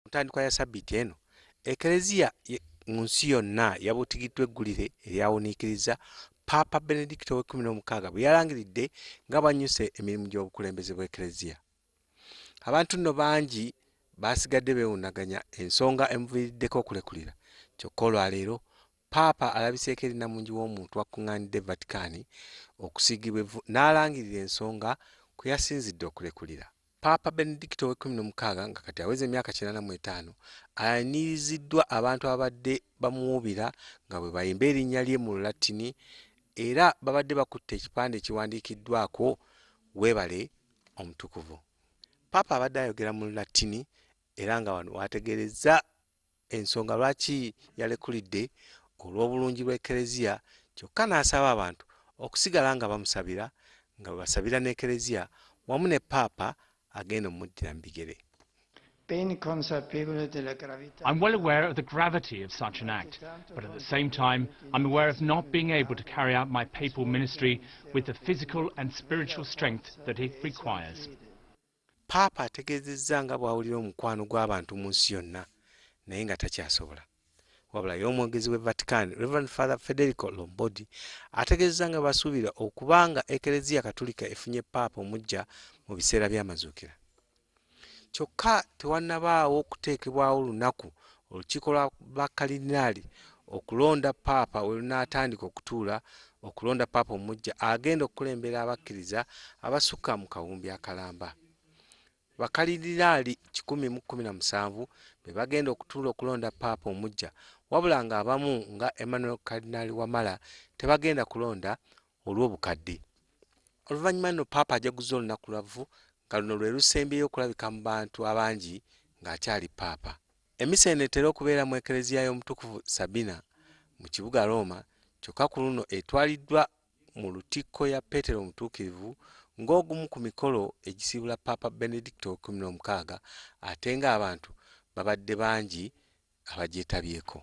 ntandikwa ya sabbiiti eno ekereziya mu nsi yonna yabutigiddwa eggulire eryawuniikiriza Paapa Benedicto XVI bwe yalangiridde nga bwanyuse emirimu gy'obukulembeze bw'ekereziya. Abantu nno bangi basigadde beewunaganya ensonga emuviiriddeko okulekulira. Kyokka olwaleero Paapa alabiseko erinnamungi w'omuntu akungaanidde Vatican okusiigibwa evvu n'alangirira ensonga kwe yasinzidde okulekulira. Paapa Benedicto XVI nga kati aweza emyaka 85 ayiniriziddwa abantu abadde bamuwubira nga bwe bayimba erinnya lye mu Lulatini era babadde bakutte ekipande ekiwandiikiddwako weebale omutukuvu. Paapa abadde ayogera mu Lulatini era nga wano wategerezza ensonga lwaki yalekulidde olw'obulungi bw'ekereziya, kyokka n'asaba abantu okusigala nga bamusabira nga basabira n'ekereziya wamu ne Paapa agenda omuddira mu bigere. I'm well aware of the gravity of such an act, but at the same time, I'm aware of not being able to carry out my papal ministry with the physical and spiritual strength that it requires. Paapa ategeezezza nga bw'awulira omukwano gw'abantu mu nsi yonna naye nga takyasobola. Wabula y'omwogezi w'e Vatican, Reverend Father Federico Lombardi, ategeezezza nga basuubira okubanga ekereziya katolika efunye Paapa omuggya mu biseera by'amazuukira. Kyokka tewannabaawo kuteekebwawo lunaku olukiiko lwa bakalindaali okulonda Paapa we lunaatandika okutuula okulonda Paapa omuggya agenda okukulembera abakkiriza abasukka mu kawumbi akalamba. Bakalindaali 117 be bagenda okutuula okulonda Paapa omuggya, wabula nga abamu nga Emmanuel Kardinali Wamala tebagenda kulonda olw'obukadde. Oluvannyuma nno Paapa ajaguza olunaku lwavvu nga luno lwe lusembyeyo okulabika mu bantu abangi ng'akyali Paapa. Emisa eno etera okubeera mu ekereziya y'omutukuvu Sabina mu kibuga Roma, kyokka ku luno etwaliddwa mu lutikko ya Peetero omutuukirivu ng'ogumu ku mikolo egisiibula Paapa Benedicto XVI ate ng'abantu babadde bangi abagyetabyeko.